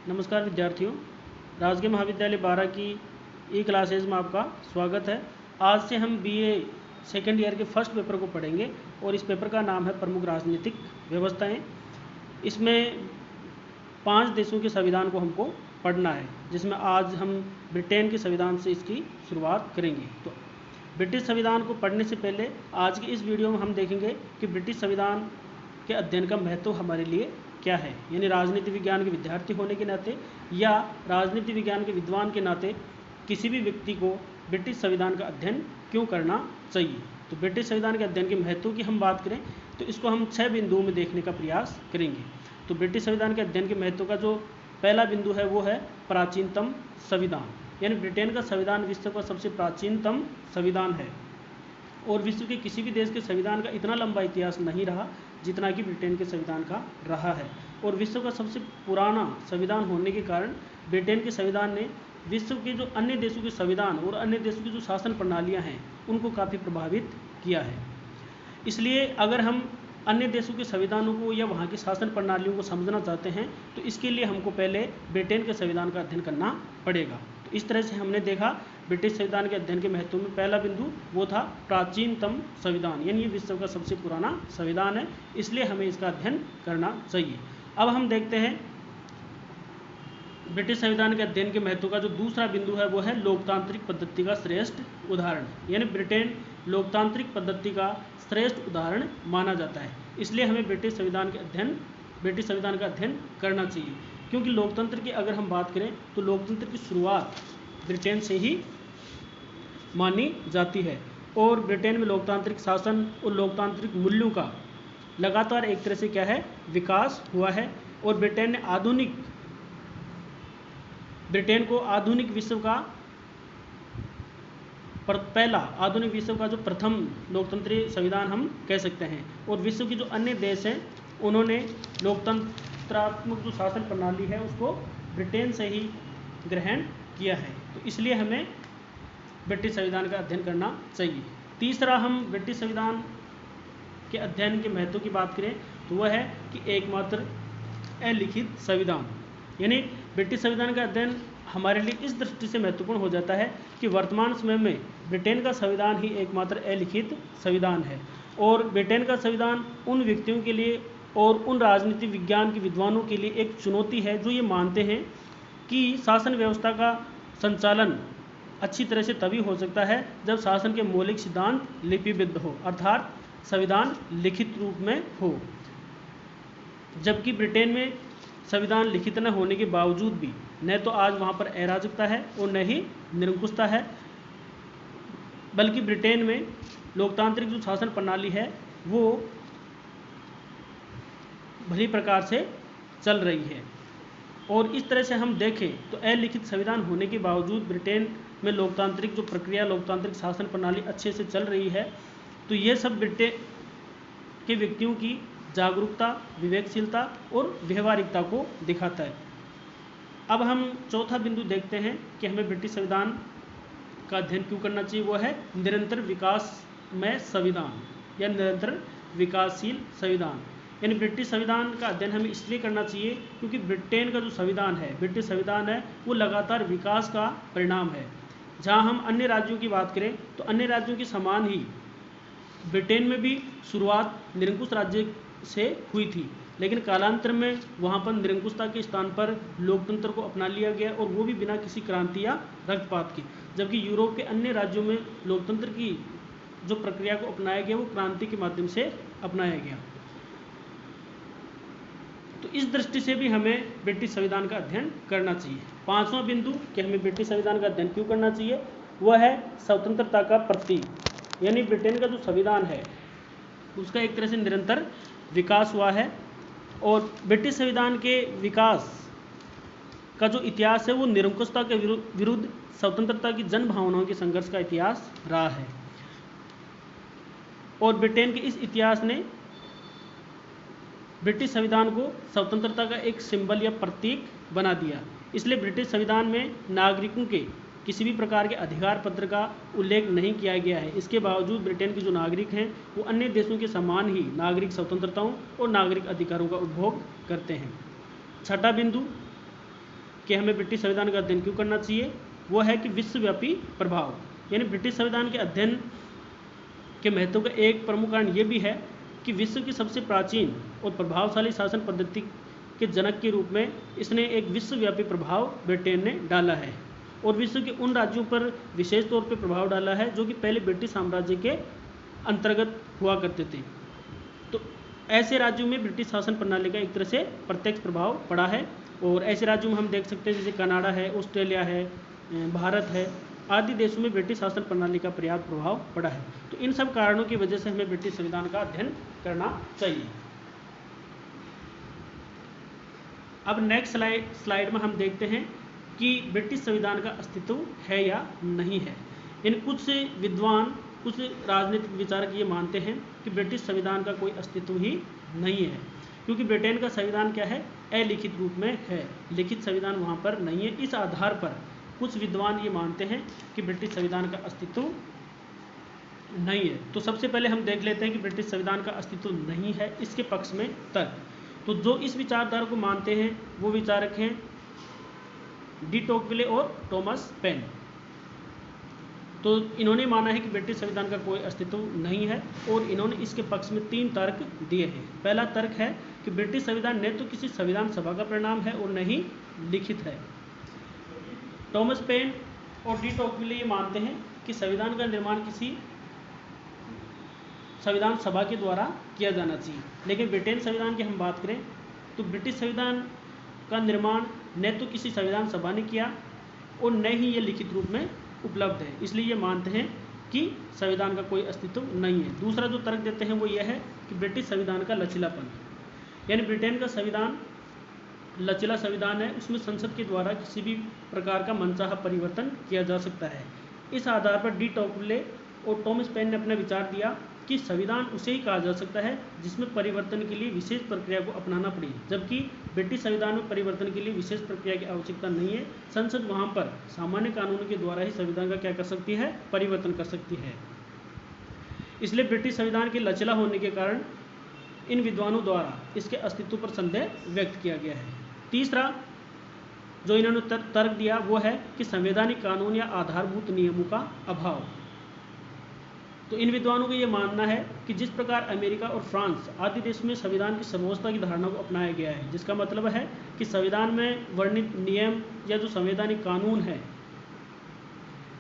नमस्कार विद्यार्थियों, राजकीय महाविद्यालय 12 की ई क्लासेज में आपका स्वागत है। आज से हम बीए सेकेंड ईयर के फर्स्ट पेपर को पढ़ेंगे और इस पेपर का नाम है प्रमुख राजनीतिक व्यवस्थाएं। इसमें 5 देशों के संविधान को हमको पढ़ना है, जिसमें आज हम ब्रिटेन के संविधान से इसकी शुरुआत करेंगे। तो ब्रिटिश संविधान को पढ़ने से पहले आज की इस वीडियो में हम देखेंगे कि ब्रिटिश संविधान के अध्ययन का महत्व हमारे लिए क्या है, यानी राजनीति विज्ञान के विद्यार्थी होने के नाते या राजनीति विज्ञान के विद्वान के नाते किसी भी व्यक्ति को ब्रिटिश संविधान का अध्ययन क्यों करना चाहिए। तो ब्रिटिश संविधान के अध्ययन के महत्व की हम बात करें तो इसको हम 6 बिंदुओं में देखने का प्रयास करेंगे। तो ब्रिटिश संविधान के अध्ययन के महत्व का जो पहला बिंदु है वो है प्राचीनतम संविधान, यानी ब्रिटेन का संविधान विश्व का सबसे प्राचीनतम संविधान है और विश्व के किसी भी देश के संविधान का इतना लंबा इतिहास नहीं रहा जितना कि ब्रिटेन के संविधान का रहा है। और विश्व का सबसे पुराना संविधान होने के कारण ब्रिटेन के संविधान ने विश्व के जो अन्य देशों के संविधान और अन्य देशों की जो शासन प्रणालियां हैं उनको काफ़ी प्रभावित किया है। इसलिए अगर हम अन्य देशों के संविधानों को या वहाँ की शासन प्रणालियों को समझना चाहते हैं तो इसके लिए हमको पहले ब्रिटेन के संविधान का अध्ययन करना पड़ेगा। तो इस तरह से हमने देखा ब्रिटिश संविधान के अध्ययन के महत्व में पहला बिंदु वो था प्राचीनतम संविधान, यानी ये विश्व का सबसे पुराना संविधान है, इसलिए हमें इसका अध्ययन करना चाहिए। अब हम देखते हैं ब्रिटिश संविधान के अध्ययन के महत्व का जो दूसरा बिंदु है वो है लोकतांत्रिक पद्धति का श्रेष्ठ उदाहरण, यानी ब्रिटेन लोकतांत्रिक पद्धति का श्रेष्ठ उदाहरण माना जाता है, इसलिए हमें ब्रिटिश संविधान का अध्ययन करना चाहिए। क्योंकि लोकतंत्र की अगर हम बात करें तो लोकतंत्र की शुरुआत ब्रिटेन से ही मानी जाती है और ब्रिटेन में लोकतांत्रिक शासन और लोकतांत्रिक मूल्यों का लगातार एक तरह से क्या है विकास हुआ है और ब्रिटेन को आधुनिक विश्व का जो प्रथम लोकतंत्रीय संविधान हम कह सकते हैं। और विश्व के जो अन्य देश हैं उन्होंने लोकतंत्रात्मक जो शासन प्रणाली है उसको ब्रिटेन से ही ग्रहण किया है, तो इसलिए हमें ब्रिटिश संविधान का अध्ययन करना चाहिए। तीसरा, हम ब्रिटिश संविधान के अध्ययन के महत्व की बात करें तो वह है कि एकमात्र अलिखित संविधान, यानी ब्रिटिश संविधान का अध्ययन हमारे लिए इस दृष्टि से महत्वपूर्ण हो जाता है कि वर्तमान समय में ब्रिटेन का संविधान ही एकमात्र अलिखित संविधान है और ब्रिटेन का संविधान उन व्यक्तियों के लिए और उन राजनीति विज्ञान के विद्वानों के लिए एक चुनौती है जो ये मानते हैं कि शासन व्यवस्था का संचालन अच्छी तरह से तभी हो सकता है जब शासन के मौलिक सिद्धांत लिपिबद्ध हो, अर्थात संविधान लिखित रूप में हो। जबकि ब्रिटेन में संविधान लिखित न होने के बावजूद भी न तो आज वहाँ पर अराजकता है और न ही निरंकुशता है, बल्कि ब्रिटेन में लोकतांत्रिक जो शासन प्रणाली है वो भली प्रकार से चल रही है। और इस तरह से हम देखें तो अलिखित संविधान होने के बावजूद ब्रिटेन में लोकतांत्रिक जो प्रक्रिया, लोकतांत्रिक शासन प्रणाली अच्छे से चल रही है, तो ये सब ब्रिटेन के व्यक्तियों की जागरूकता, विवेकशीलता और व्यवहारिकता को दिखाता है। अब हम चौथा बिंदु देखते हैं कि हमें ब्रिटिश संविधान का अध्ययन क्यों करना चाहिए, वो है निरंतर विकासमय संविधान या निरंतर विकासशील संविधान। यानी ब्रिटिश संविधान का अध्ययन हमें इसलिए करना चाहिए क्योंकि ब्रिटेन का जो संविधान है, ब्रिटिश संविधान है, वो लगातार विकास का परिणाम है। जहाँ हम अन्य राज्यों की बात करें तो अन्य राज्यों के समान ही ब्रिटेन में भी शुरुआत निरंकुश राज्य से हुई थी, लेकिन कालांतर में वहाँ पर निरंकुशता के स्थान पर लोकतंत्र को अपना लिया गया और वो भी बिना किसी क्रांति या रक्तपात की। जबकि यूरोप के अन्य राज्यों में लोकतंत्र की जो प्रक्रिया को अपनाया गया वो क्रांति के माध्यम से अपनाया गया। तो इस दृष्टि से भी हमें ब्रिटिश संविधान का अध्ययन करना चाहिए। पांचवा बिंदु कि हमें ब्रिटिश संविधान का अध्ययन क्यों करना चाहिए, वह है स्वतंत्रता का प्रतीक, यानी ब्रिटेन का जो संविधान है उसका एक तरह से निरंतर विकास हुआ है और ब्रिटिश संविधान के विकास का जो इतिहास है वो निरंकुशता के विरुद्ध स्वतंत्रता की जन भावनाओं के संघर्ष का इतिहास रहा है। और ब्रिटेन के इस इतिहास ने ब्रिटिश संविधान को स्वतंत्रता का एक सिंबल या प्रतीक बना दिया। इसलिए ब्रिटिश संविधान में नागरिकों के किसी भी प्रकार के अधिकार पत्र का उल्लेख नहीं किया गया है। इसके बावजूद ब्रिटेन के जो नागरिक हैं वो अन्य देशों के समान ही नागरिक स्वतंत्रताओं और नागरिक अधिकारों का उपभोग करते हैं। छठा बिंदु कि हमें ब्रिटिश संविधान का अध्ययन क्यों करना चाहिए, वो है कि विश्वव्यापी प्रभाव, यानी ब्रिटिश संविधान के अध्ययन के महत्व का एक प्रमुख कारण ये भी है कि विश्व की सबसे प्राचीन और प्रभावशाली शासन पद्धति के जनक के रूप में इसने एक विश्वव्यापी प्रभाव ब्रिटेन ने डाला है और विश्व के उन राज्यों पर विशेष तौर पर प्रभाव डाला है जो कि पहले ब्रिटिश साम्राज्य के अंतर्गत हुआ करते थे। तो ऐसे राज्यों में ब्रिटिश शासन प्रणाली का एक तरह से प्रत्यक्ष प्रभाव पड़ा है और ऐसे राज्यों में हम देख सकते हैं जैसे कनाडा है, ऑस्ट्रेलिया है, भारत है आदि देशों में ब्रिटिश शासन प्रणाली का पर्याप्त प्रभाव पड़ा है। तो इन सब कारणों की वजह से हमें ब्रिटिश संविधान का अध्ययन करना चाहिए। अब नेक्स्ट स्लाइड में हम देखते हैं कि ब्रिटिश संविधान का अस्तित्व है या नहीं है। इन कुछ विद्वान, कुछ राजनीतिक विचारक ये मानते हैं कि ब्रिटिश संविधान का कोई अस्तित्व ही नहीं है, क्योंकि ब्रिटेन का संविधान क्या है, अलिखित रूप में है, लिखित संविधान वहाँ पर नहीं है। इस आधार पर कुछ विद्वान ये मानते हैं कि ब्रिटिश संविधान का अस्तित्व नहीं है। तो सबसे पहले हम देख लेते हैं कि ब्रिटिश संविधान का अस्तित्व नहीं है, इसके पक्ष में तर्क। तो जो इस विचारधारा को मानते हैं वो विचारक हैं डी टोकविले और थॉमस पेन। तो इन्होंने माना है कि ब्रिटिश संविधान का कोई अस्तित्व नहीं है और इन्होंने इसके पक्ष में 3 तर्क दिए हैं। पहला तर्क है कि ब्रिटिश संविधान न तो किसी संविधान सभा का परिणाम है और न ही लिखित है। थॉमस पेन और डी टोकविले ये मानते हैं कि संविधान का निर्माण किसी संविधान सभा के द्वारा किया जाना चाहिए। लेकिन ब्रिटेन संविधान की हम बात करें तो ब्रिटिश संविधान का निर्माण न तो किसी संविधान सभा ने किया और न ही ये लिखित रूप में उपलब्ध है, इसलिए ये मानते हैं कि संविधान का कोई अस्तित्व नहीं है। दूसरा जो तर्क देते हैं वो ये है कि ब्रिटिश संविधान का लचीलापन, यानी ब्रिटेन का संविधान लचीला संविधान है, उसमें संसद के द्वारा किसी भी प्रकार का मनचाहा परिवर्तन किया जा सकता है। इस आधार पर डी टोकविले और थॉमस पेन ने अपना विचार दिया कि संविधान उसे ही कहा जा सकता है जिसमें परिवर्तन के लिए विशेष प्रक्रिया को अपनाना पड़े, जबकि ब्रिटिश संविधान में परिवर्तन के लिए विशेष प्रक्रिया की आवश्यकता नहीं है। संसद वहाँ पर सामान्य कानूनों के द्वारा ही संविधान का क्या कर सकती है, परिवर्तन कर सकती है। इसलिए ब्रिटिश संविधान के लचीला होने के कारण इन विद्वानों द्वारा इसके अस्तित्व पर संदेह व्यक्त किया गया है। तीसरा जो इन्होंने तर्क दिया वो है कि संवैधानिक कानून या आधारभूत नियमों का अभाव। तो इन विद्वानों का ये मानना है कि जिस प्रकार अमेरिका और फ्रांस आदि देश में संविधान की सर्वोच्चता की धारणा को अपनाया गया है, जिसका मतलब है कि संविधान में वर्णित नियम या जो संवैधानिक कानून है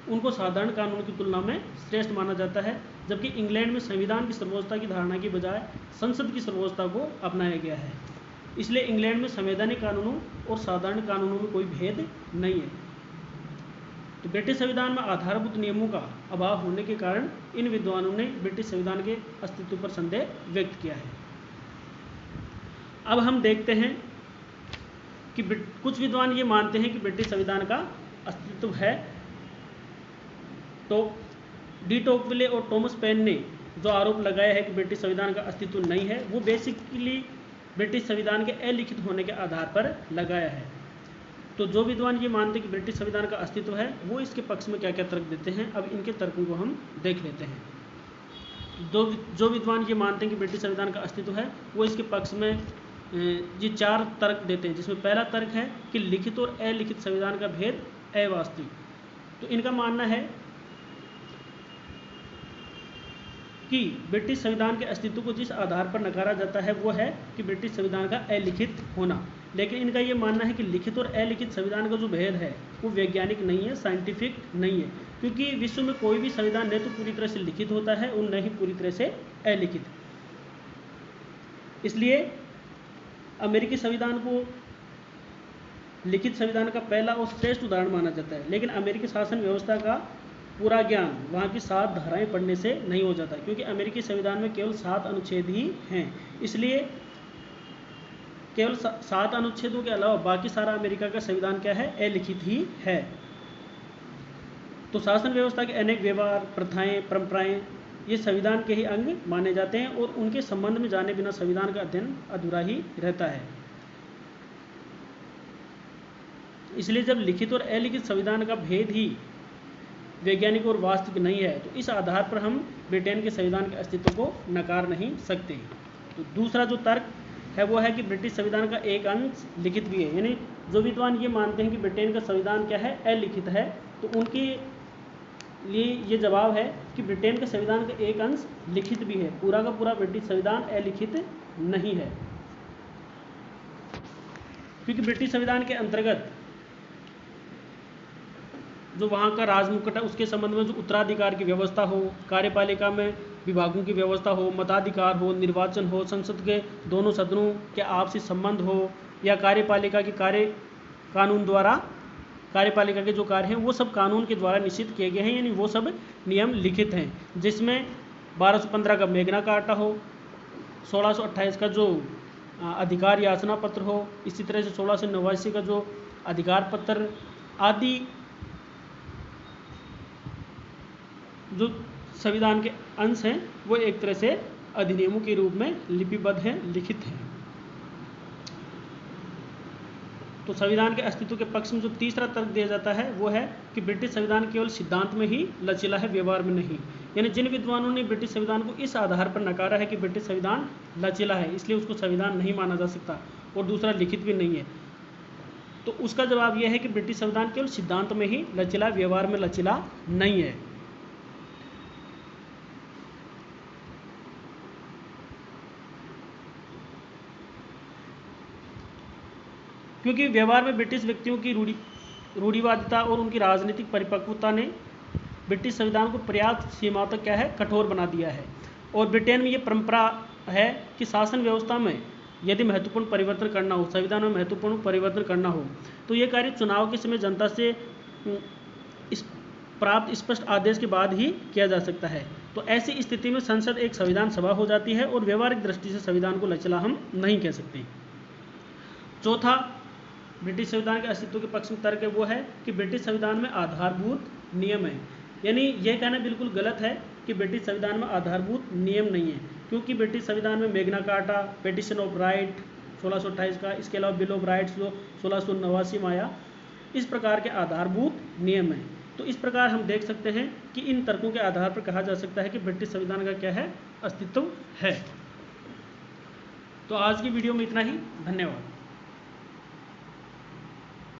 उनको साधारण कानून की तुलना में श्रेष्ठ माना जाता है, जबकि इंग्लैंड में संविधान की सर्वोच्चता की धारणा की बजाय संसद की सर्वोच्चता को अपनाया गया है। इसलिए इंग्लैंड में संवैधानिक कानूनों और साधारण कानूनों में कोई भेद नहीं है। तो ब्रिटिश संविधान में आधारभूत नियमों का अभाव होने के कारण इन विद्वानों ने ब्रिटिश संविधान के अस्तित्व पर संदेह व्यक्त किया है। अब हम देखते हैं कि कुछ विद्वान ये मानते हैं कि ब्रिटिश संविधान का अस्तित्व है। तो डी टोकविले और थॉमस पेन ने जो आरोप लगाया है कि ब्रिटिश संविधान का अस्तित्व नहीं है, वो बेसिकली ब्रिटिश संविधान के अलिखित होने के आधार पर लगाया है। तो जो विद्वान ये मानते हैं कि ब्रिटिश संविधान का अस्तित्व है, वो इसके पक्ष में क्या क्या तर्क देते हैं, अब इनके तर्कों को हम देख लेते हैं। जो विद्वान ये मानते हैं कि ब्रिटिश संविधान का अस्तित्व है, वो इसके पक्ष में ये 4 तर्क देते हैं, जिसमें पहला तर्क है कि लिखित और अलिखित संविधान का भेद अवास्तविक। तो इनका मानना है कि ब्रिटिश संविधान के अस्तित्व को जिस आधार पर नकारा जाता है वो है कि ब्रिटिश संविधान का अलिखित होना। लेकिन इनका ये मानना है कि लिखित और अलिखित संविधान का जो भेद है वो वैज्ञानिक नहीं है, साइंटिफिक नहीं है, क्योंकि विश्व में कोई भी संविधान न तो पूरी तरह से लिखित होता है और न ही पूरी तरह से अलिखित। इसलिए अमेरिकी संविधान को लिखित संविधान का पहला और श्रेष्ठ उदाहरण माना जाता है, लेकिन अमेरिकी शासन व्यवस्था का पूरा ज्ञान वहाँ की 7 धाराएं पढ़ने से नहीं हो जाता, क्योंकि अमेरिकी संविधान में केवल 7 अनुच्छेद ही हैं। इसलिए केवल 7 अनुच्छेदों के अलावा बाकी सारा अमेरिका का संविधान क्या है, अलिखित ही है। तो शासन व्यवस्था के अनेक व्यवहार, प्रथाएं, परंपराएं ये संविधान के ही अंग माने जाते हैं और उनके संबंध में जाने बिना संविधान का अध्ययन अधूरा ही रहता है। इसलिए जब लिखित और अलिखित संविधान का भेद ही वैज्ञानिक और वास्तविक नहीं है, तो इस आधार पर हम ब्रिटेन के संविधान के अस्तित्व को नकार नहीं सकते। तो दूसरा जो तर्क है वो है कि ब्रिटिश संविधान का एक अंश लिखित भी है। यानी जो विद्वान ये मानते हैं कि ब्रिटेन का संविधान क्या है, अलिखित है, तो उनके लिए ये जवाब है कि ब्रिटेन के संविधान का एक अंश लिखित भी है, पूरा का पूरा ब्रिटिश संविधान अलिखित नहीं है। क्योंकि ब्रिटिश संविधान के अंतर्गत जो वहाँ का राजमुकुट है उसके संबंध में जो उत्तराधिकार की व्यवस्था हो, कार्यपालिका में विभागों की व्यवस्था हो, मताधिकार हो, निर्वाचन हो, संसद के दोनों सदनों के आपसी संबंध हो, या कार्यपालिका के कार्य कानून द्वारा कार्यपालिका के जो कार्य हैं वो सब कानून के द्वारा निश्चित किए गए हैं, यानी वो सब नियम लिखित हैं। जिसमें 1215 का मेघना कार्टा हो, 1628 का जो अधिकार याचना पत्र हो, इसी तरह से 1689 का जो अधिकार पत्र आदि जो संविधान के अंश हैं वो एक तरह से अधिनियमों के रूप में लिपिबद्ध हैं, लिखित हैं। तो संविधान के अस्तित्व के पक्ष में जो तीसरा तर्क दिया जाता है वो है कि ब्रिटिश संविधान केवल सिद्धांत में ही लचीला है, व्यवहार में नहीं। यानी जिन विद्वानों ने ब्रिटिश संविधान को इस आधार पर नकारा है कि ब्रिटिश संविधान लचीला है इसलिए उसको संविधान नहीं माना जा सकता, और दूसरा लिखित भी नहीं है, तो उसका जवाब यह है कि ब्रिटिश संविधान केवल सिद्धांत में ही लचीला, व्यवहार में लचीला नहीं है। क्योंकि व्यवहार में ब्रिटिश व्यक्तियों की रूढ़िवादिता और उनकी राजनीतिक परिपक्वता ने ब्रिटिश संविधान को पर्याप्त सीमा तक क्या है, कठोर बना दिया है। और ब्रिटेन में ये परंपरा है कि शासन व्यवस्था में यदि महत्वपूर्ण परिवर्तन करना हो, संविधान में महत्वपूर्ण परिवर्तन करना हो, तो ये कार्य चुनाव के समय जनता से प्राप्त स्पष्ट आदेश के बाद ही किया जा सकता है। तो ऐसी स्थिति में संसद एक संविधान सभा हो जाती है, और व्यवहारिक दृष्टि से संविधान को लचीला हम नहीं कह सकते। चौथा ब्रिटिश संविधान के अस्तित्व के पक्ष में तर्क है वो है कि ब्रिटिश संविधान में आधारभूत नियम है। यानी यह कहना बिल्कुल गलत है कि ब्रिटिश संविधान में आधारभूत नियम नहीं है, क्योंकि ब्रिटिश संविधान में मेघना कार्टा, पेटिशन ऑफ राइट 1628 का, इसके अलावा बिल ऑफ राइट्स जो 1689 में आया, इस प्रकार के आधारभूत नियम हैं। तो इस प्रकार हम देख सकते हैं कि इन तर्कों के आधार पर कहा जा सकता है कि ब्रिटिश संविधान का क्या है, अस्तित्व है। तो आज की वीडियो में इतना ही, धन्यवाद।